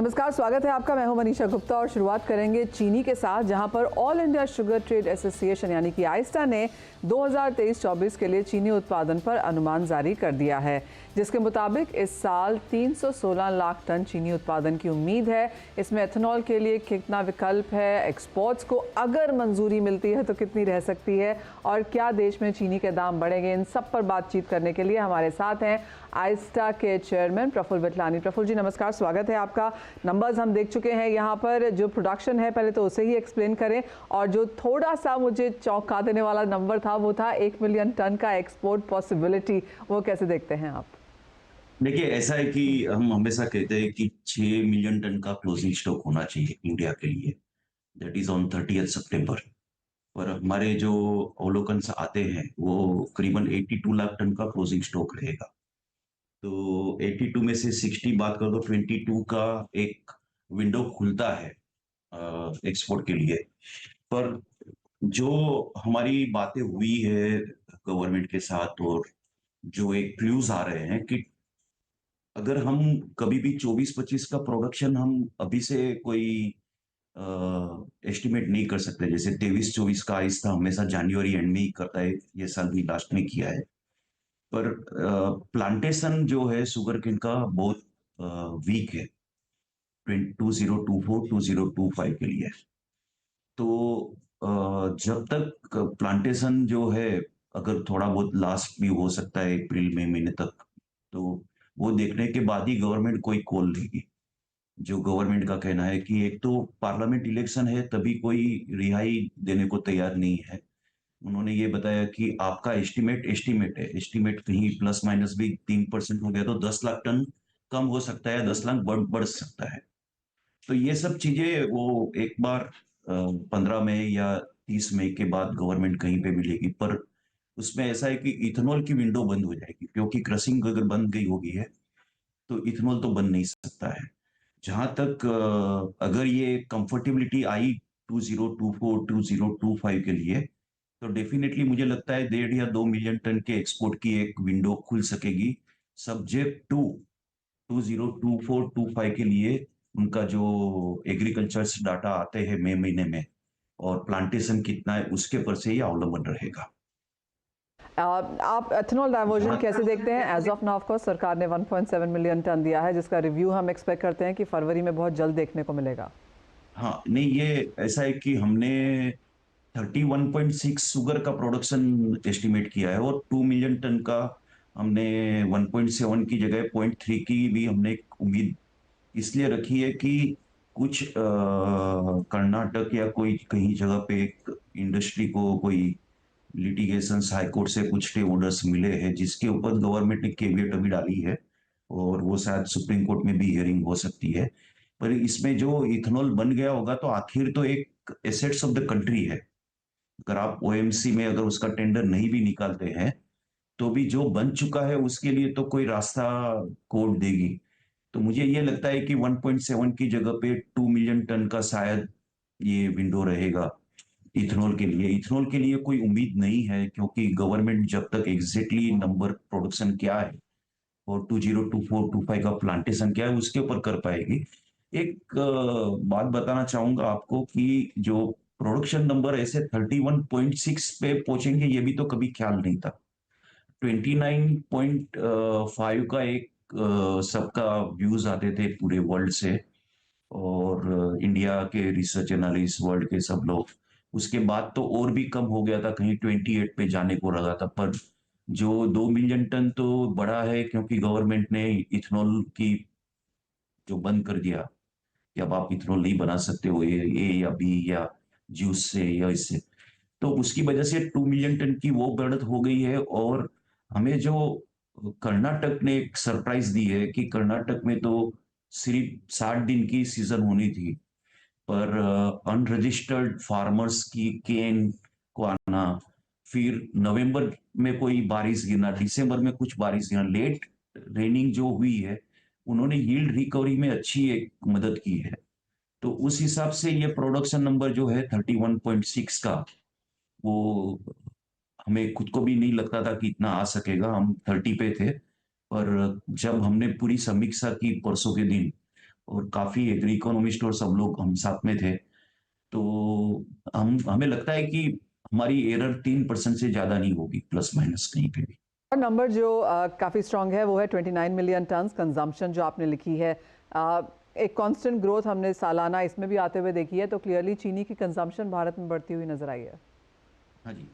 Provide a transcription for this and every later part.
नमस्कार, स्वागत है आपका। मैं हूं मनीषा गुप्ता और शुरुआत करेंगे चीनी के साथ, जहां पर all India sugar trade association यानी कि आइस्टा ने 2023-24 के लिए चीनी उत्पादन पर अनुमान जारी कर दिया है, जिसके मुताबिक इस साल 316 लाख टन चीनी उत्पादन की उम्मीद है। इसमें एथेनॉल के लिए कितना विकल्प है, एक्सपोर्ट्स को अगर मंजूरी मिलती है तो कितनी रह सकती है और क्या देश में चीनी के दाम बढ़ेंगे, इन सब पर बातचीत करने के लिए हमारे साथ हैं आइस्टा के चेयरमैन प्रफुल्ल विटलानी। प्रफुल्ल जी नमस्कार, स्वागत है आपका। नंबर्स हम देख चुके हैं यहाँ पर, जो प्रोडक्शन है पहले तो उसे ही एक्सप्लेन करें, और जो थोड़ा सा मुझे चौंका देने वाला नंबर था वो था 1 मिलियन टन का एक्सपोर्ट पॉसिबिलिटी, वो कैसे देखते हैं आप? देखिए, ऐसा है कि हम हमेशा कहते हैं कि 6 मिलियन टन का क्लोजिंग स्टॉक होना चाहिए इंडिया के लिए, दैट इज ऑन 30 सितंबर। पर हमारे जो अवलोकन से आते हैं वो करीबन 82 लाख टन का क्लोजिंग स्टॉक रहेगा। तो 82 में से 60 बात कर दो, 22 का एक विंडो खुलता है एक्सपोर्ट के लिए। पर जो हमारी बातें हुई है गवर्नमेंट के साथ, और जो एक क्लूज आ रहे हैं कि अगर हम कभी भी 24-25 का प्रोडक्शन हम अभी से कोई एस्टिमेट नहीं कर सकते। जैसे 23-24 का आहिस्ता हमेशा जनवरी एंड में ही करता है, ये साल भी लास्ट में किया है। पर प्लांटेशन जो है शुगर केन का बहुत वीक है 2024-2025 के लिए। तो जब तक प्लांटेशन जो है, अगर थोड़ा बहुत लास्ट भी हो सकता है अप्रैल मई महीने तक, तो वो देखने के बाद ही गवर्नमेंट कोई कॉल लेगी। जो गवर्नमेंट का कहना है कि एक तो पार्लियामेंट इलेक्शन है, तभी कोई रिहाई देने को तैयार नहीं है। उन्होंने ये बताया कि आपका एस्टिमेट एस्टिमेट है, एस्टिमेट कहीं प्लस माइनस भी 3% हो गया तो 10 लाख टन कम हो सकता है, 10 लाख बढ़ सकता है। तो ये सब चीजें वो एक बार 15 मई या 30 मई के बाद गवर्नमेंट कहीं पे मिलेगी। पर उसमें ऐसा है कि इथेनॉल की विंडो बंद हो जाएगी, क्योंकि क्रशिंग अगर बंद गई होगी है तो इथेनॉल तो बन नहीं सकता है। जहां तक अगर ये कंफर्टेबिलिटी आई 2024 2025 के लिए, तो डेफिनेटली मुझे लगता है 1.5 या 2 मिलियन टन के एक्सपोर्ट की एक विंडो खुल सकेगी, सब्जेक्ट टू 2024-25 के लिए उनका जो एग्रीकल्चर डाटा आते हैं मई महीने में, और प्लांटेशन कितना है उसके पर से ही अवलंबन रहेगा। आप एथेनॉल डाइवर्जन कैसे देखते हैं? As of now of course सरकार ने 1.7 मिलियन टन दिया है, जिसका रिव्यू हम एक्सपेक्ट करते हैं कि फरवरी में बहुत जल्द देखने को मिलेगा। हाँ, नहीं, ये ऐसा है कि हमने 31.6 शुगर का प्रोडक्शन एस्टिमेट किया है, और 2 मिलियन टन का हमने 1.7 की जगह 0.3 की भी हमने एक उम्मीद इसलिए रखी है कि कुछ कर्नाटक या कोई कहीं जगह पे एक इंडस्ट्री को कोई लिटिगेशन हाई कोर्ट से कुछ स्टे ऑर्डर्स मिले हैं, जिसके ऊपर गवर्नमेंट ने केवियट अभी डाली है, और वो शायद सुप्रीम कोर्ट में भी हियरिंग हो सकती है। पर इसमें जो इथेनॉल बन गया होगा तो आखिर तो एक एसेट्स ऑफ द कंट्री है। अगर आप ओएमसी में अगर उसका टेंडर नहीं भी निकालते हैं, तो भी जो बन चुका है उसके लिए तो कोई रास्ता कोर्ट देगी। तो मुझे ये लगता है कि 1.7 की जगह पे 2 मिलियन टन का शायद ये विंडो रहेगा इथेनॉल के लिए। इथेनॉल के लिए कोई उम्मीद नहीं है, क्योंकि गवर्नमेंट जब तक एग्जैक्टली नंबर प्रोडक्शन क्या है और 2024-25 का प्लांटेशन क्या है उसके ऊपर कर पाएगी। एक बात बताना चाहूंगा आपको कि जो प्रोडक्शन नंबर ऐसे 31.6 पे पहुंचेंगे, ये भी तो कभी ख्याल नहीं था। 29.5 का एक सबका व्यूज आते थे पूरे वर्ल्ड से, और इंडिया के रिसर्च एनालिस्ट वर्ल्ड के सब लोग। उसके बाद तो और भी कम हो गया था, कहीं 28 पे जाने को लगा था। पर जो 2 मिलियन टन तो बड़ा है, क्योंकि गवर्नमेंट ने इथेनॉल की जो बंद कर दिया कि अब आप इथेनॉल नहीं बना सकते हो ए या बी या जूस से या इससे, तो उसकी वजह से 2 मिलियन टन की वो बढ़त हो गई है। और हमें जो कर्नाटक ने एक सरप्राइज दी है कि कर्नाटक में तो सिर्फ 60 दिन की सीजन होनी थी, पर अनरजिस्टर्ड फार्मर्स की केन को आना, फिर नवंबर में कोई बारिश गिरना, दिसंबर में कुछ बारिश गिरना, लेट रेनिंग जो हुई है, उन्होंने यील्ड रिकवरी में अच्छी एक मदद की है। तो उस हिसाब से ये प्रोडक्शन नंबर जो है 31.6 का, वो हमें खुद को भी नहीं लगता था कि इतना आ सकेगा। हम 30 पे थे, पर जब हमने पूरी समीक्षा की परसों के दिन, और काफी एग्री इकोनॉमिस्ट और सब लोग हम साथ में थे। तो हम हमें लगता है कि हमारी एरर 3% से ज्यादा नहीं होगी, प्लस माइनस कहीं पे भी। और नंबर जो काफ़ी स्ट्रांग है वो है 29 मिलियन टन्स कंजम्पशन जो आपने लिखी है। अ, एक कांस्टेंट ग्रोथ हमने सालाना इसमें भी आते हुए देखी है, तो क्लियरली चीनी की कंजम्पशन भारत में बढ़ती हुई नजर आई है। हाँ जी।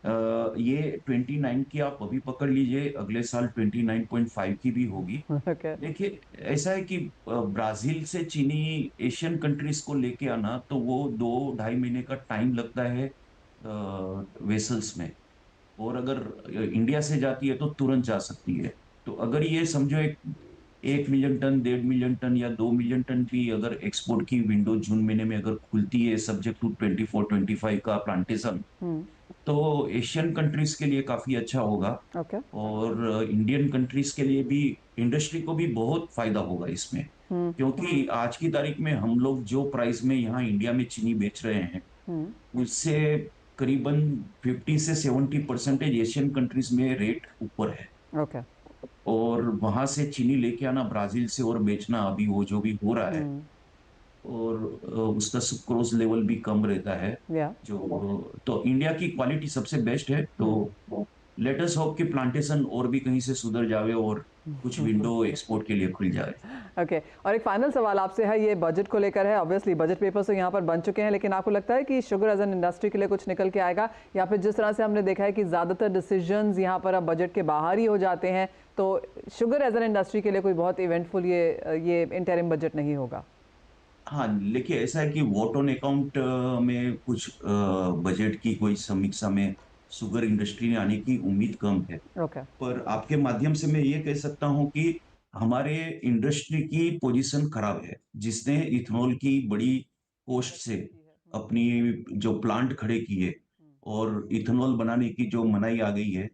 ये 29 की आप अभी पकड़ लीजिए, अगले साल 29.5 की भी होगी। ओके। देखिए, ऐसा है कि ब्राजील से चीनी एशियन कंट्रीज को लेके आना तो वो 2-2.5 महीने का टाइम लगता है वेसल्स में। और अगर इंडिया से जाती है तो तुरंत जा सकती है। तो अगर ये समझो 1 मिलियन टन, 1.5 मिलियन टन या 2 मिलियन टन भी अगर एक्सपोर्ट की विंडो जून महीने में अगर खुलती है, सब्जेक्ट टू 24-25 का प्लांटेशन, हम्म। तो एशियन कंट्रीज के लिए काफी अच्छा होगा। ओके। और इंडियन कंट्रीज के लिए भी, इंडस्ट्री को भी बहुत फायदा होगा इसमें। हम्म। क्योंकि आज की तारीख में हम लोग जो प्राइस में यहाँ इंडिया में चीनी बेच रहे हैं, हम्म। उससे करीबन 50 से 70% एशियन कंट्रीज में रेट ऊपर है। ओके। और वहां से चीनी लेके आना ब्राजील से और बेचना, अभी वो जो भी हो रहा है, हम्म। और उसका सुक्रोज लेवल भी कम रहता है। या। जो तो इंडिया की क्वालिटी सबसे बेस्ट है। तो लेटेस्ट होप कि प्लांटेशन और भी कहीं से सुधर जावे और कुछ विंडो एक्सपोर्ट के लिए खुल जाए। ओके। और एक फाइनल सवाल आपसे है, ये बजट को लेकर है। ऑब्वियसली बजट पेपर्स तो यहाँ पर बन चुके हैं, लेकिन आपको लगता है कि शुगर एज एन इंडस्ट्री के लिए कुछ निकल के आएगा, या फिर जिस तरह से हमने देखा है कि ज़्यादातर डिसीजंस यहाँ पर अब बजट के बाहर ही हो जाते हैं, तो शुगर एज एन इंडस्ट्री के लिए कोई बहुत इवेंटफुल ये इंटरिम बजट नहीं होगा? हाँ, देखिए, ऐसा है कि वोट ऑन अकाउंट में कुछ बजट की कोई समीक्षा में शुगर इंडस्ट्री ने आने की उम्मीद कम है। ओके। पर आपके माध्यम से मैं ये कह सकता हूँ कि हमारे इंडस्ट्री की पोजीशन खराब है, जिसने इथेनॉल की बड़ी कोस्ट से अपनी जो प्लांट खड़े किए और इथेनॉल बनाने की जो मनाही आ गई है।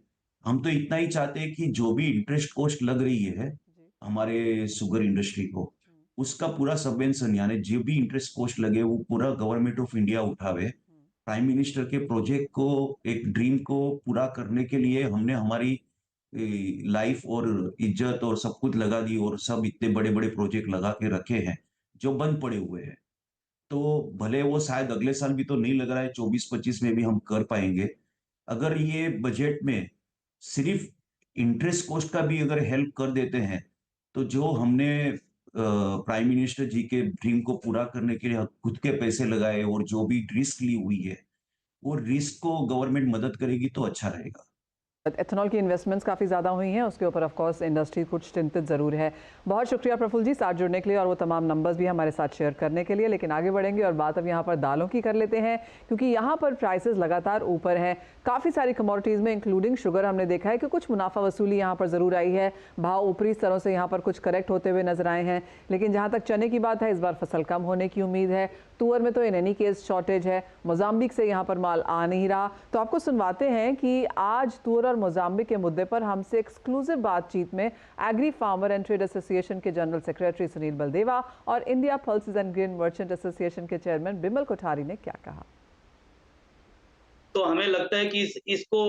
हम तो इतना ही चाहते हैं कि जो भी इंटरेस्ट कॉस्ट लग रही है जी। हमारे शुगर इंडस्ट्री को, उसका पूरा सबवेंशन यानी जो भी इंटरेस्ट कॉस्ट लगे वो पूरा गवर्नमेंट ऑफ इंडिया उठावे। प्राइम मिनिस्टर के प्रोजेक्ट को, एक ड्रीम को पूरा करने के लिए हमने हमारी लाइफ और इज्जत और सब कुछ लगा दी, और सब इतने बड़े बड़े प्रोजेक्ट लगा के रखे हैं जो बंद पड़े हुए हैं। तो भले वो शायद अगले साल भी तो नहीं लग रहा है, 24-25 में भी हम कर पाएंगे। अगर ये बजट में सिर्फ इंटरेस्ट कॉस्ट का भी अगर हेल्प कर देते हैं, तो जो हमने प्राइम मिनिस्टर जी के ड्रीम को पूरा करने के लिए खुद के पैसे लगाए और जो भी रिस्क ली हुई है, वो रिस्क को गवर्नमेंट मदद करेगी तो अच्छा रहेगा। एथेनॉल की इन्वेस्टमेंट्स काफ़ी ज़्यादा हुई हैं, उसके ऊपर ऑफ कोर्स इंडस्ट्री कुछ चिंतित ज़रूर है। बहुत शुक्रिया प्रफुल्ल जी साथ जुड़ने के लिए और वो तमाम नंबर्स भी हमारे साथ शेयर करने के लिए। लेकिन आगे बढ़ेंगे और बात अब यहाँ पर दालों की कर लेते हैं, क्योंकि यहाँ पर प्राइसेस लगातार ऊपर हैं। काफ़ी सारी कमोडिटीज़ में इंक्लूडिंग शुगर हमने देखा है कि कुछ मुनाफा वसूली यहाँ पर ज़रूर आई है। भाव ऊपरी स्तरों से यहाँ पर कुछ करेक्ट होते हुए नजर आए हैं। लेकिन जहाँ तक चने की बात है, इस बार फसल कम होने की उम्मीद है। तुअर में तो इन एनी केस शॉर्टेज है, मोजाम्बिक से यहाँ पर माल आ नहीं रहा। तो आपको सुनवाते हैं कि आज तुअर और मोजाम्बिक के मुद्दे पर हमसे एक्सक्लूसिव बातचीत में agri farmer and trade association के जनरल सेक्रेटरी सुनील बलदेवा और India pulses and grain merchant association के चेयरमैन बिमल कोठारी ने क्या कहा। तो हमें लगता है कि इसको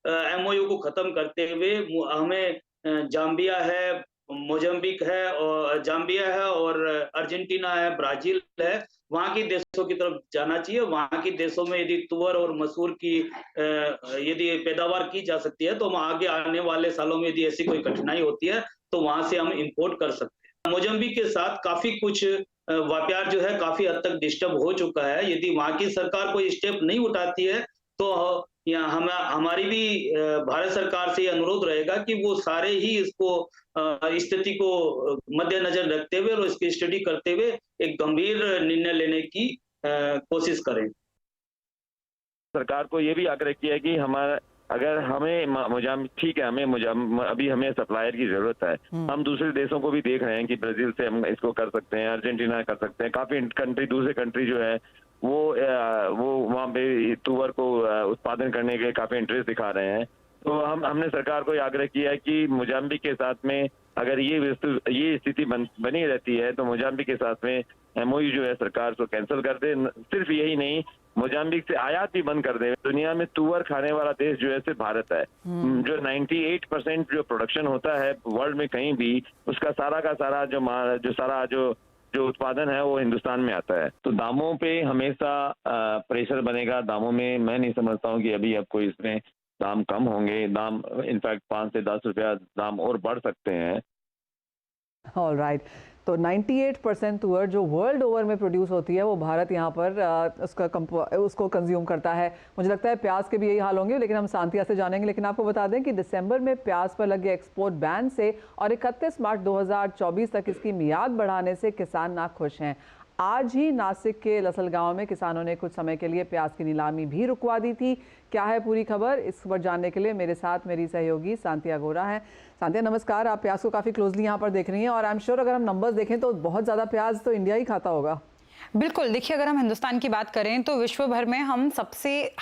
एमओयू को खत्म करते हुए हमें जाम्बिया है, मोजाम्बिक है और जाम्बिया है और अर्जेंटीना है, ब्राजील है, वहाँ के देशों की तरफ जाना चाहिए। वहाँ के देशों में यदि तुअर और मसूर की यदि पैदावार की जा सकती है, तो हम आगे आने वाले सालों में यदि ऐसी कोई कठिनाई होती है तो वहाँ से हम इंपोर्ट कर सकते हैं। मोजाम्बिक के साथ काफी कुछ व्यापार जो है काफी हद तक डिस्टर्ब हो चुका है। यदि वहाँ की सरकार कोई स्टेप नहीं उठाती है तो हमारी भी भारत सरकार से अनुरोध रहेगा कि वो सारे ही इसको स्थिति को मद्देनजर रखते हुए और इसकी स्टडी करते हुए एक गंभीर निर्णय लेने की कोशिश करें। सरकार को ये भी आग्रह किया है कि हमारा अगर हमें ठीक है, अभी हमें सप्लायर की जरूरत है। हम दूसरे देशों को भी देख रहे हैं कि ब्राजील से हम इसको कर सकते हैं, अर्जेंटीना कर सकते हैं, काफी कंट्री, दूसरे कंट्री जो है वो वहाँ पे तुअर को उत्पादन करने के काफी इंटरेस्ट दिखा रहे हैं। तो हमने सरकार को आग्रह किया है कि मोजाम्बिक के साथ में अगर ये स्थिति बनी रहती है तो मोजाम्बिक के साथ में एमओयू जो है सरकार को कैंसिल कर दे। सिर्फ यही नहीं, मोजाम्बिक से आयात भी बंद कर दे। दुनिया में तुअर खाने वाला देश जो है सिर्फ भारत है। जो 98% जो प्रोडक्शन होता है वर्ल्ड में कहीं भी, उसका सारा का सारा जो जो उत्पादन है वो हिंदुस्तान में आता है। तो दामों पे हमेशा प्रेशर बनेगा। दामों में मैं नहीं समझता हूँ कि अभी अब कोई इसमें दाम कम होंगे। दाम इनफैक्ट 5 से 10 रुपया दाम और बढ़ सकते हैं। ऑल राइट, तो 98% तुअर जो वर्ल्ड ओवर में प्रोड्यूस होती है वो भारत यहाँ पर उसको कंज्यूम करता है। मुझे लगता है प्याज के भी यही हाल होंगे, लेकिन हम सांतिया से जानेंगे। लेकिन आपको बता दें कि दिसंबर में प्याज पर लगे एक्सपोर्ट बैन से और 31 मार्च 2024 तक इसकी मियाद बढ़ाने से किसान नाखुश हैं। आज ही नासिक के लसलगांव में किसानों ने कुछ समय के लिए प्याज की नीलामी भी रुकवा दी थी। क्या है पूरी खबर, इस पर जानने के लिए मेरे साथ मेरी सहयोगी सांतिया गोरा हैं। सांतिया नमस्कार, आप प्याज को काफ़ी क्लोजली यहाँ पर देख रही हैं और आई एम श्योर अगर हम नंबर्स देखें तो बहुत ज़्यादा प्याज तो इंडिया ही खाता होगा। बिल्कुल, देखिए अगर हम हिंदुस्तान की बात करें तो विश्व भर में हम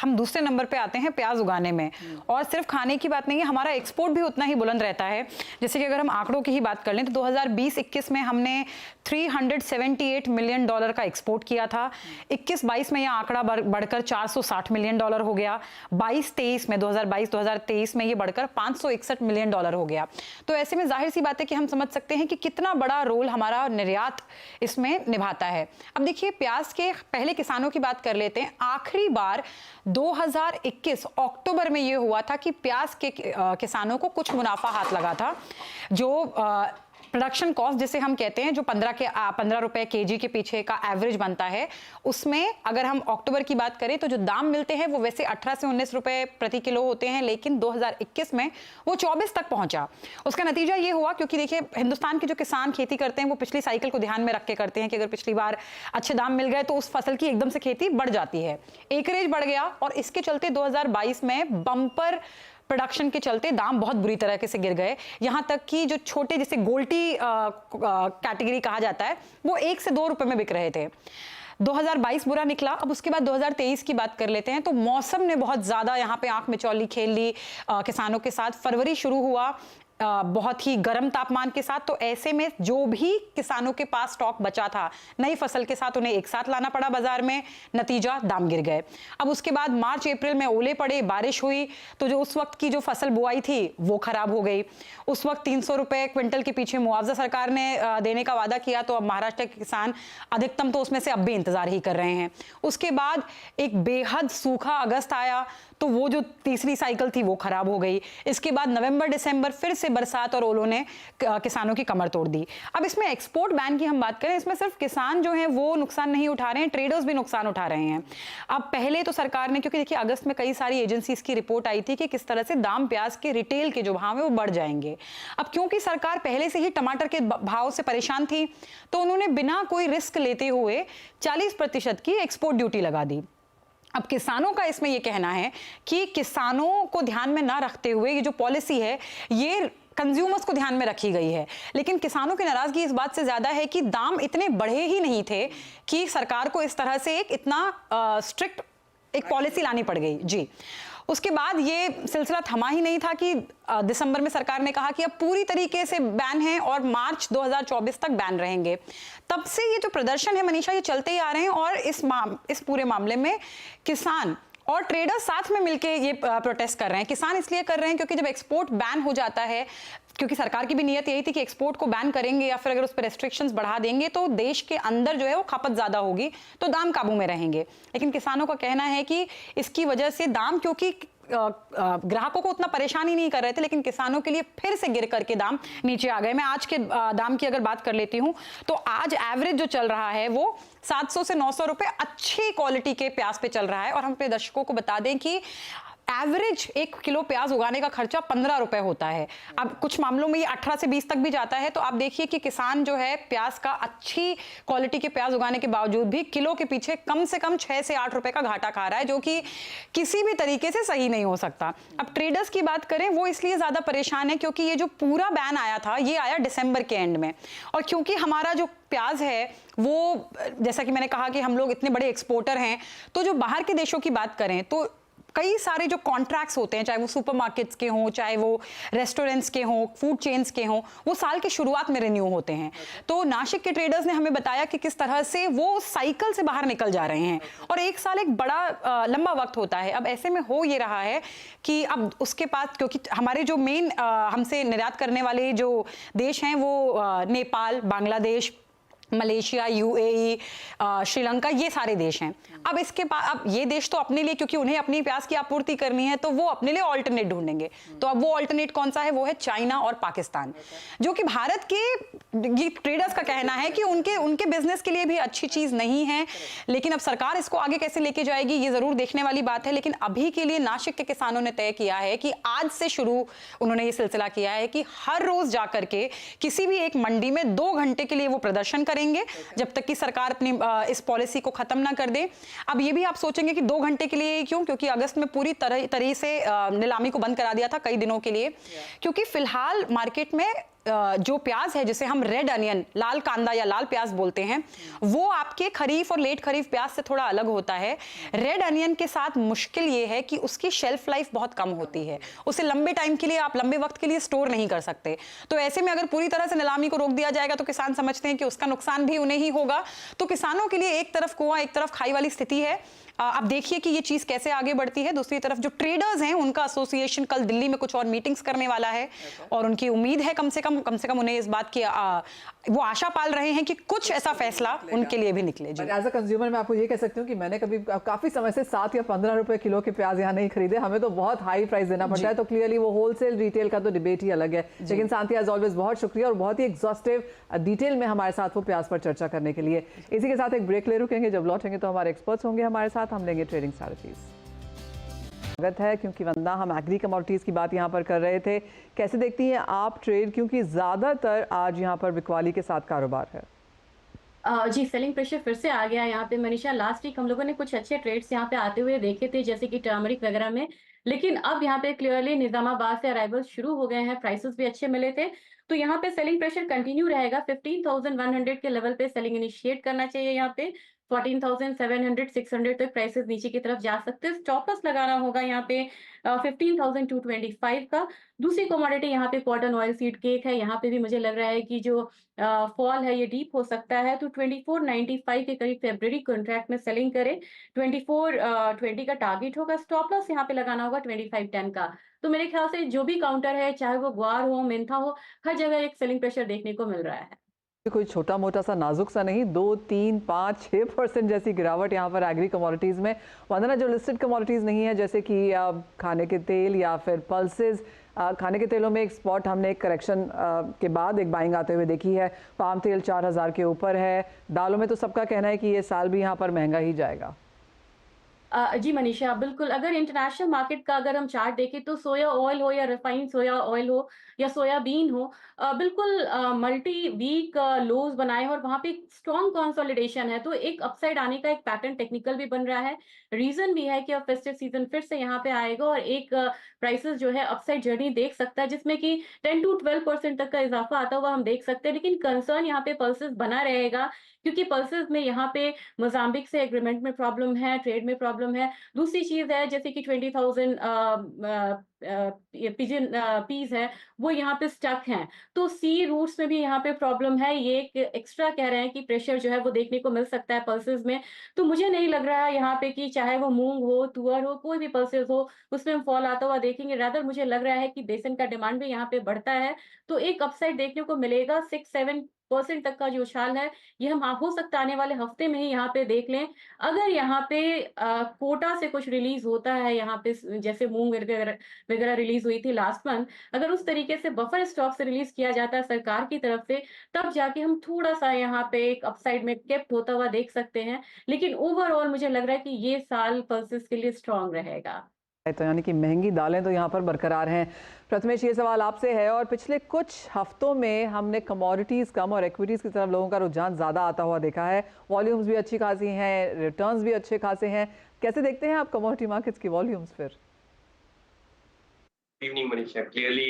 दूसरे नंबर पे आते हैं प्याज उगाने में। और सिर्फ खाने की बात नहीं है, हमारा एक्सपोर्ट भी उतना ही बुलंद रहता है। जैसे कि अगर हम आंकड़ों की ही बात कर लें तो 2020-21 में हमने $378 मिलियन का एक्सपोर्ट किया था। 21-22 में यह आंकड़ा बढ़कर $460 मिलियन हो गया। 2022-23 में ये बढ़कर $561 मिलियन हो गया। तो ऐसे में जाहिर सी बात है कि हम समझ सकते हैं कि कितना बड़ा रोल हमारा निर्यात इसमें निभाता है। अब देखिए प्याज के पहले किसानों की बात कर लेते हैं। आखिरी बार 2021 अक्टूबर में यह हुआ था कि प्याज के किसानों को कुछ मुनाफा हाथ लगा था। जो प्रोडक्शन कॉस्ट जिसे हम कहते हैं, जो 15 रुपए केजी के पीछे का एवरेज बनता है, उसमें अगर हम अक्टूबर की बात करें तो जो दाम मिलते हैं वो वैसे 18 से 19 रुपए प्रति किलो होते हैं, लेकिन 2021 में वो 24 तक पहुंचा। उसका नतीजा ये हुआ क्योंकि देखिए हिंदुस्तान के जो किसान खेती करते हैं वो पिछली साइकिल को ध्यान में रख के करते हैं कि अगर पिछली बार अच्छे दाम मिल गए तो उस फसल की एकदम से खेती बढ़ जाती है, एकरेज बढ़ गया। और इसके चलते 2022 में बम्पर प्रोडक्शन के चलते दाम बहुत बुरी तरह से गिर गए। यहां तक कि जो छोटे जिसे गोल्टी कैटेगरी कहा जाता है वो 1 से 2 रुपए में बिक रहे थे। 2022 बुरा निकला। अब उसके बाद 2023 की बात कर लेते हैं तो मौसम ने बहुत ज्यादा यहाँ पे आंख मिचौली खेल ली किसानों के साथ। फरवरी शुरू हुआ बहुत ही गर्म तापमान के साथ, तो ऐसे में जो भी किसानों के पास स्टॉक बचा था नई फसल के साथ उन्हें एक साथ लाना पड़ा बाजार में। नतीजा दाम गिर गए। अब उसके बाद मार्च अप्रैल में ओले पड़े, बारिश हुई, तो जो उस वक्त की जो फसल बुआई थी वो खराब हो गई। उस वक्त 300 रुपए क्विंटल के पीछे मुआवजा सरकार ने देने का वादा किया, तो अब महाराष्ट्र के किसान अधिकतम तो उसमें से अब भी इंतजार ही कर रहे हैं। उसके बाद एक बेहद सूखा अगस्त आया, तो वो जो तीसरी साइकिल थी वो खराब हो गई। इसके बाद नवंबर दिसंबर फिर से बरसात और ओलों ने किसानों की कमर तोड़ दी। अब इसमें एक्सपोर्ट बैन की हम बात करें, इसमें सिर्फ किसान जो हैं वो नुकसान नहीं उठा रहे हैं, ट्रेडर्स भी नुकसान उठा रहे हैं। अब पहले तो सरकार ने, क्योंकि देखिए अगस्त में कई सारी एजेंसीज की रिपोर्ट आई थी कि किस तरह से दाम प्याज के रिटेल के जो भाव है वो बढ़ जाएंगे। अब क्योंकि सरकार पहले से ही टमाटर के भाव से परेशान थी, तो उन्होंने बिना कोई रिस्क लेते हुए 40% की एक्सपोर्ट ड्यूटी लगा दी। अब किसानों का इसमें यह कहना है कि किसानों को ध्यान में ना रखते हुए ये जो पॉलिसी है ये कंज्यूमर्स को ध्यान में रखी गई है। लेकिन किसानों की नाराजगी इस बात से ज्यादा है कि दाम इतने बढ़े ही नहीं थे कि सरकार को इस तरह से एक इतना स्ट्रिक्ट एक पॉलिसी लानी पड़ गई। जी, उसके बाद ये सिलसिला थमा ही नहीं था कि दिसंबर में सरकार ने कहा कि अब पूरी तरीके से बैन है और मार्च 2024 तक बैन रहेंगे। तब से ये जो प्रदर्शन है मनीषा, ये चलते ही आ रहे हैं और इस पूरे मामले में किसान और ट्रेडर साथ में मिलके ये प्रोटेस्ट कर रहे हैं। किसान इसलिए कर रहे हैं क्योंकि जब एक्सपोर्ट बैन हो जाता है, क्योंकि सरकार की भी नीयत यही थी कि एक्सपोर्ट को बैन करेंगे या फिर अगर उस पर रेस्ट्रिक्शंस बढ़ा देंगे तो देश के अंदर जो है वो खपत ज्यादा होगी, तो दाम काबू में रहेंगे। लेकिन किसानों का कहना है कि इसकी वजह से दाम, क्योंकि ग्राहकों को उतना परेशानी नहीं कर रहे थे, लेकिन किसानों के लिए फिर से गिर करके दाम नीचे आ गए। मैं आज के दाम की अगर बात कर लेती हूं तो आज एवरेज जो चल रहा है वो 700 से 900 रुपए अच्छी क्वालिटी के प्याज पे चल रहा है। और हम अपने दर्शकों को बता दें कि एवरेज 1 किलो प्याज उगाने का खर्चा 15 रुपए होता है। अब कुछ मामलों में ये 18 से 20 तक भी जाता है। तो आप देखिए कि किसान जो है प्याज का अच्छी क्वालिटी के प्याज उगाने के बावजूद भी किलो के पीछे कम से कम 6 से 8 रुपए का घाटा खा रहा है, जो कि किसी भी तरीके से सही नहीं हो सकता। अब ट्रेडर्स की बात करें, वो इसलिए ज्यादा परेशान है क्योंकि ये जो पूरा बैन आया था ये आया दिसंबर के एंड में, और क्योंकि हमारा जो प्याज है वो, जैसा कि मैंने कहा कि हम लोग इतने बड़े एक्सपोर्टर हैं, तो जो बाहर के देशों की बात करें तो कई सारे जो कॉन्ट्रैक्ट्स होते हैं, चाहे वो सुपरमार्केट्स के हों, चाहे वो रेस्टोरेंट्स के हों, फूड चेन्स के हों, वो साल के शुरुआत में रिन्यू होते हैं। तो नासिक के ट्रेडर्स ने हमें बताया कि किस तरह से वो साइकिल से बाहर निकल जा रहे हैं, और एक साल एक बड़ा लंबा वक्त होता है। अब ऐसे में हो ये रहा है कि अब उसके पास, क्योंकि हमारे जो मेन हमसे निर्यात करने वाले जो देश हैं वो नेपाल, बांग्लादेश, मलेशिया, यूएई, श्रीलंका, ये सारे देश हैं। अब इसके बाद अब ये देश तो अपने लिए, क्योंकि उन्हें अपनी प्याज की आपूर्ति करनी है, तो वो अपने लिए ऑल्टरनेट ढूंढेंगे। तो अब वो ऑल्टरनेट कौन सा है? वो है चाइना और पाकिस्तान, जो कि भारत के ट्रेडर्स का कहना है कि उनके बिजनेस के लिए भी अच्छी चीज नहीं है। लेकिन अब सरकार इसको आगे कैसे लेके जाएगी, ये जरूर देखने वाली बात है। लेकिन अभी के लिए नासिक के किसानों ने तय किया है कि आज से शुरू उन्होंने ये सिलसिला किया है कि हर रोज जाकर के किसी भी एक मंडी में 2 घंटे के लिए वो प्रदर्शन करेंगे, जब तक कि सरकार अपनी इस पॉलिसी को खत्म ना कर दे। अब ये भी आप सोचेंगे कि 2 घंटे के लिए क्यों? क्योंकि अगस्त में पूरी तरह से नीलामी को बंद करा दिया था कई दिनों के लिए, क्योंकि फिलहाल मार्केट में जो प्याज है, जिसे हम रेड अनियन, लाल कांदा या लाल प्याज बोलते हैं, वो आपके खरीफ और लेट खरीफ प्याज से थोड़ा अलग होता है। रेड अनियन के साथ मुश्किल ये है कि उसकी शेल्फ लाइफ बहुत कम होती है, उसे लंबे टाइम के लिए, आप लंबे वक्त के लिए स्टोर नहीं कर सकते। तो ऐसे में अगर पूरी तरह से नीलामी को रोक दिया जाएगा तो किसान समझते हैं कि उसका नुकसान भी उन्हें ही होगा। तो किसानों के लिए एक तरफ कुआं एक तरफ खाई वाली स्थिति है। अब देखिए कि ये चीज कैसे आगे बढ़ती है। दूसरी तरफ जो ट्रेडर्स हैं, उनका एसोसिएशन कल दिल्ली में कुछ और मीटिंग्स करने वाला है, और उनकी उम्मीद है कम से कम उन्हें इस बात की वो आशा पाल रहे हैं कि कुछ ऐसा फैसला उनके लिए भी निकले। जी, एज अ कंज्यूमर मैं आपको ये कह सकती हूँ कि मैंने कभी काफी समय से 7 या 15 रुपए किलो के प्याज यहाँ नहीं खरीदे, हमें तो बहुत हाई प्राइस देना पड़ता है। तो क्लियरली वो होलसेल रिटेल का तो डिबेट ही अलग है। लेकिन शांति, एज ऑलवेज बहुत शुक्रिया, और बहुत ही एग्जॉस्टिव डिटेल में हमारे साथ वो प्याज पर चर्चा करने के लिए। इसी के साथ एक ब्रेक ले रुकेंगे, जब लौटेंगे तो हमारे एक्सपर्ट्स होंगे हमारे साथ, हम लेंगे ट्रेडिंग स्ट्रैटेजीज। स्वागत है, क्योंकि वंदना, हम एग्री कमोडिटीज की बात यहाँ पर कर रहे थे। कैसे देखती हैं आप ट्रेड, क्योंकि ज्यादातर आज यहाँ पर बिकवाली के साथ कारोबार है? जी, सेलिंग प्रेशर फिर से आ गया यहाँ पे मनीषा। लास्ट वीक हम लोगों ने कुछ अच्छे ट्रेड्स यहाँ पे आते हुए देखे थे, जैसे कि टर्मरिक वगैरह में, लेकिन अब यहाँ पे क्लियरली निजामाबाद से अराइवल शुरू हो गए हैं, प्राइसेस भी अच्छे मिले थे। तो यहाँ पे सेलिंग प्रेशर कंटिन्यू रहेगा। 15,100 के लेवल पे सेलिंग इनिशिएट करना चाहिए। यहाँ पे 14,700 600 तक प्राइसेस नीचे की तरफ जा सकते हैं। स्टॉप लॉस लगाना होगा यहाँ पे 15,225 का। दूसरी कमोडिटी यहाँ पे कॉटन ऑयल सीड केक है। यहाँ पे भी मुझे लग रहा है कि जो फॉल है ये डीप हो सकता है। तो 2495 के करीब फेब्रुअरी कॉन्ट्रैक्ट में सेलिंग करें। 2420 का टारगेट होगा। स्टॉप लॉस यहाँ पे लगाना होगा 2510 का। तो मेरे ख्याल से जो भी काउंटर है, चाहे वो ग्वार हो, मेंथा हो, हर जगह एक सेलिंग प्रेशर देखने को मिल रहा है। कोई छोटा मोटा सा नाजुक सा नहीं, 2, 3, 5, 6% जैसी गिरावट यहाँ पर एग्री कमोडिटीज में। वंदना, जो लिस्टेड कमोडिटीज नहीं है, जैसे कि खाने के तेल या फिर पल्सेस, खाने के तेलों में एक स्पॉट हमने एक करेक्शन के बाद एक बाइंग आते हुए देखी है। पाम तेल 4000 के ऊपर है। दालों में तो सबका कहना है कि ये साल भी यहाँ पर महंगा ही जाएगा। जी मनीषा, बिल्कुल। अगर इंटरनेशनल मार्केट का अगर हम चार्ट देखें तो सोया ऑयल हो या रिफाइंड सोया ऑयल हो या सोयाबीन हो, बिल्कुल मल्टी वीक लोज बनाए हैं और वहां पे स्ट्रॉन्ग कंसोलिडेशन है। तो एक अपसाइड आने का एक पैटर्न टेक्निकल भी बन रहा है। रीजन भी है कि अब फेस्टिव सीजन फिर से यहाँ पे आएगा और एक प्राइसेस जो है अपसाइड जर्नी देख सकता है, जिसमें कि 10 to 12% तक का इजाफा आता हुआ हम देख सकते हैं। लेकिन कंसर्न यहाँ पे पल्सेस बना रहेगा, क्योंकि पल्सेस में यहाँ पे मोजाम्बिक से एग्रीमेंट में प्रॉब्लम है, ट्रेड में प्रॉब्लम है। दूसरी चीज है जैसे कि 20,000 पिजन पीस है, वो यहाँ पे स्टक हैं। तो सी रूट्स में भी यहाँ पे प्रॉब्लम है। ये एक एक्स्ट्रा कह रहे हैं कि प्रेशर जो है वो देखने को मिल सकता है पल्सेस में। तो मुझे नहीं लग रहा है यहाँ पे कि चाहे वो मूंग हो, तुअर हो, कोई भी पल्सेस हो, उसमें हम फॉल आता हुआ देखेंगे। रादर मुझे लग रहा है कि बेसन का डिमांड भी यहाँ पे बढ़ता है, तो एक अपसाइड देखने को मिलेगा। 6-7% तक का जो उछाल है ये हम हो सकता है आने वाले हफ्ते में ही यहाँ पे देख लें। अगर यहाँ पे कोटा से कुछ रिलीज होता है, यहाँ पे जैसे मूंग वगैरह रिलीज हुई थी लास्ट मंथ, अगर उस तरीके से बफर स्टॉक से रिलीज किया जाता है सरकार की तरफ से, तब जाके हम थोड़ा सा यहाँ पे एक अपसाइड में केप्ट होता हुआ देख सकते हैं। लेकिन ओवरऑल मुझे लग रहा है कि ये साल पल्सेस के लिए स्ट्रांग रहेगा। तो यानी कि महंगी दालें तो यहाँ पर बरकरार हैं। प्रथमेश, ये सवाल आपसे है, और पिछले कुछ हफ्तों में हमने कमोडिटीज़ कम और इक्विटीज़ की तरफ लोगों का रुझान ज़्यादा आता हुआ देखा है। वॉल्यूम्स भी अच्छी खासी हैं, रिटर्न्स भी अच्छे खासे हैं। कैसे देखते हैं आप कमोडिटी मार्केट्स की वॉल्यूम्स फिर? Evening Manisha, clearly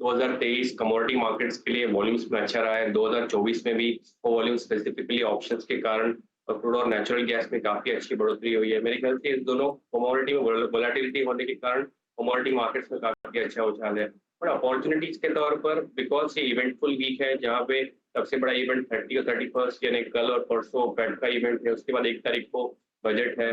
2023 commodity markets के लिए वॉल्यूम्स में अच्छा रहा है। 2024 में भी वो वॉल्यूम स्पेसिफिकली ऑप्शंस के कारण और क्रूड और नेचुरल गैस में काफी अच्छी बढ़ोतरी हुई है। मेरे ख्याल से इस दोनों कमोडिटी में वोलेटिलिटी होने के कारण कमोडिटी मार्केट्स में काफी अच्छा उछाल है। बट अपॉर्चुनिटीज के तौर पर, बिकॉज ये इवेंटफुल वीक है, जहाँ पे सबसे बड़ा इवेंट 30 और 31 यानी कल और परसों फेड का इवेंट है, उसके बाद 1 तारीख को बजट है।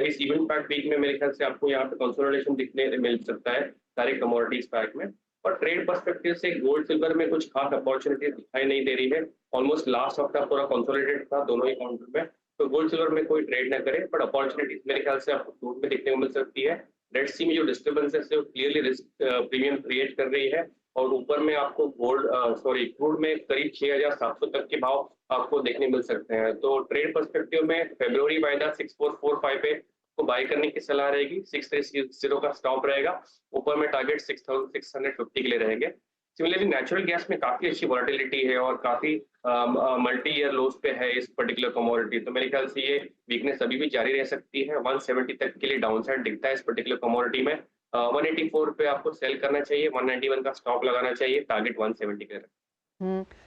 इस इवेंट पैक वीक में मेरे ख्याल से आपको यहाँ पे कंसोलिडेशन दिखने मिल सकता है सारे कमोडिटीज पैक में। और ट्रेड पर्सपेक्टिव से गोल्ड सिल्वर में कुछ खास अपॉर्चुनिटी दिखाई नहीं दे रही है। ऑलमोस्ट लास्ट हफ्ता पूरा कंसोलिडेटेड था दोनों ही काउंटर में, तो गोल्ड सिल्वर में कोई ट्रेड ना करे, बट अपॉर्चुनिटीज मेरे ख्याल से आपको क्रूड में देखने को मिल सकती है। रेड सी में जो डिस्टर्बेंसेस है वो क्लियरली रिस्क प्रीमियम क्रिएट कर रही है, और ऊपर में आपको क्रूड में करीब 6,700 तक के भाव आपको देखने मिल सकते हैं। तो ट्रेड पर्सपेक्टिव में फरवरी वायदा 6445 पे को बाय करने की सलाह रहेगी, 630 का स्टॉप रहेगा, ऊपर में टारगेट 6650 के लिए रहेंगे। सिमिलरली नेचुरल गैस में काफी अच्छी वॉलेटिलिटी है और काफी मल्टी ईयर लोज पे है इस पर्टिकुलर कमोडिटी, तो मेरे ख्याल से ये वीकनेस अभी भी जारी रह सकती है। 170 तक के लिए डाउनसाइड दिखता है इस पर्टिकुलर कमोडिटी में। 184 पे आपको सेल करना चाहिए, 191 का स्टॉप लगाना चाहिए, टारगेट 170 के लिए।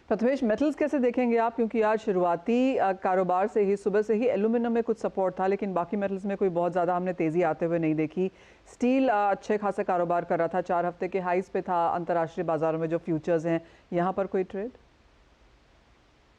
प्रथमेश, मेटल्स कैसे देखेंगे आप, क्योंकि आज शुरुआती कारोबार से ही सुबह से ही एल्यूमिनियम में कुछ सपोर्ट था, लेकिन बाकी मेटल्स में कोई बहुत ज़्यादा हमने तेज़ी आते हुए नहीं देखी। स्टील अच्छे खासा कारोबार कर रहा था, 4 हफ्ते के हाइस पे था अंतर्राष्ट्रीय बाजारों में जो फ्यूचर्स हैं, यहाँ पर कोई trade?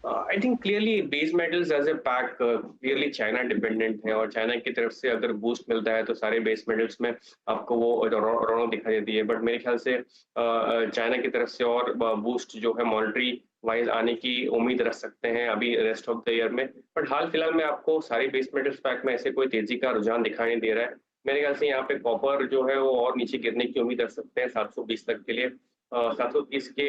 I think clearly base metals as a pack clearly China dependent है, और चाइना की तरफ से अगर बूस्ट मिलता है तो सारे बेस मेटल्स में आपको वो रौनक दिखाई देती है। बट मेरे ख्याल से चाइना की तरफ से और बूस्ट जो है मॉनेटरी वाइज आने की उम्मीद रख सकते हैं अभी रेस्ट ऑफ द ईयर में। बट हाल फिलहाल में आपको सारी बेस मेटल्स पैक में ऐसे कोई तेजी का रुझान दिखाई नहीं दे रहा है। मेरे ख्याल से यहाँ पे कॉपर जो है वो और नीचे गिरने की उम्मीद रख सकते हैं 720 तक के लिए। 730 के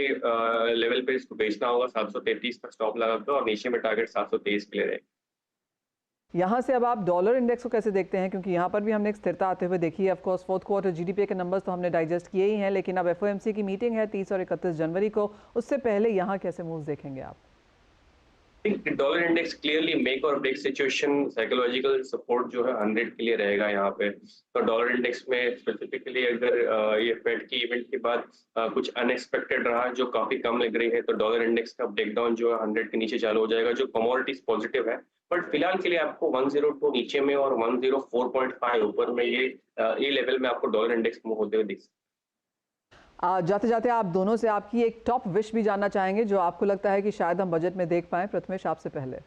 लेवल पे इसको बेचना होगा, 733 तक स्टॉप लगाकर, और नीचे में टारगेट 723 के लिए रहेगा। यहाँ से अब आप डॉलर इंडेक्स को कैसे देखते हैं, क्योंकि यहाँ पर भी हमने एक स्थिरता आते हुए देखी है। Of course fourth quarter GDP के नंबर्स तो हमने डाइजेस्ट किए ही हैं, लेकिन अब एफओएमसी की मीटिंग है 30 और 31 जनवरी को, उससे पहले यहाँ कैसे मूव्स देखेंगे आप? डॉलर इंडेक्स क्लियरली मेक और ब्रेक सिचुएशन, साइकोलॉजिकल सपोर्ट जो है 100 के लिए रहेगा यहाँ पे। तो डॉलर इंडेक्स में स्पेसिफिकली अगर ये फेड की इवेंट के बाद कुछ अनएक्सपेक्टेड रहा जो काफी कम लग रही है, तो डॉलर इंडेक्स का ब्रेकडाउन जो है 100 के नीचे चालू हो जाएगा, जो कमोडिटीज पॉजिटिव है। बट फिलहाल के लिए आपको 102 नीचे में और 104.5 ऊपर में ये लेवल में आपको डॉलर इंडेक्स मूव होते हुए दिख सकता है। जाते जाते आप दोनों से आपकी एक टॉप विश भी जानना चाहेंगे जो आपको लगता है कि शायद हम बजट में देख पाएं। प्रथमेश, आपसे पहले।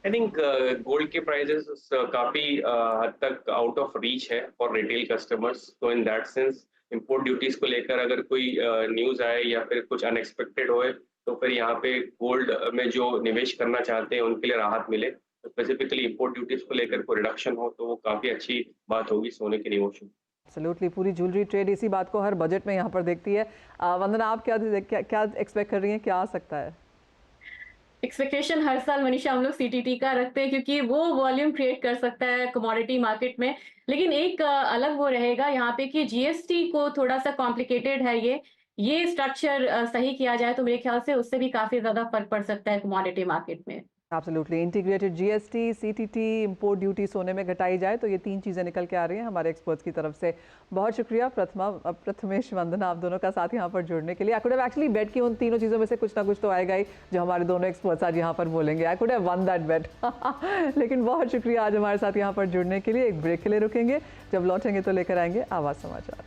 आई थिंक गोल्ड के प्राइसेस काफी हद तक आउट ऑफ रीच है फॉर रिटेल कस्टमर्स, तो in that sense import duties को लेकर अगर कोई न्यूज आए या फिर कुछ अनएक्सपेक्टेड होए, तो फिर यहाँ पे गोल्ड में जो निवेश करना चाहते हैं उनके लिए राहत मिले। तो स्पेसिफिकली इंपोर्ट ड्यूटीज को लेकर कोई रिडक्शन हो तो वो काफी अच्छी बात होगी सोने के डिवोशन। एब्सोल्युटली, पूरी ज्वेलरी ट्रेड इसी बात को हर बजट में यहाँ पर देखती है। वंदना, आप क्या एक्सपेक्ट कर रही हैं, क्या आ सकता है? एक्सपेक्टेशन हर साल मनीषा हम लोग सीटीटी का रखते हैं, क्योंकि वो वॉल्यूम क्रिएट कर सकता है कमोडिटी मार्केट में। लेकिन एक अलग वो रहेगा यहाँ पे कि जीएसटी को थोड़ा सा कॉम्प्लिकेटेड है, ये स्ट्रक्चर सही किया जाए तो मेरे ख्याल से उससे भी काफी ज्यादा फर्क पड़ सकता है कमोडिटी मार्केट में। Absolutely, integrated GST, CTT, import duty सोने में घटाई जाए तो ये 3 चीज़ें निकल के आ रही हैं हमारे एक्सपर्ट्स की तरफ से। बहुत शुक्रिया प्रथमेश, वंदना, आप दोनों का साथ यहाँ पर जुड़ने के लिए। आई कुड हैव एक्चुअली बेट कि उन तीनों चीज़ों में से कुछ ना कुछ तो आएगा ही जो हमारे दोनों एक्सपर्ट्स आज यहाँ पर बोलेंगे। I could have won that bet लेकिन बहुत शुक्रिया आज हमारे साथ यहाँ पर जुड़ने के लिए। एक ब्रेक के लिए रुकेंगे, जब लौटेंगे तो लेकर आएंगे आवाज़ समाचार।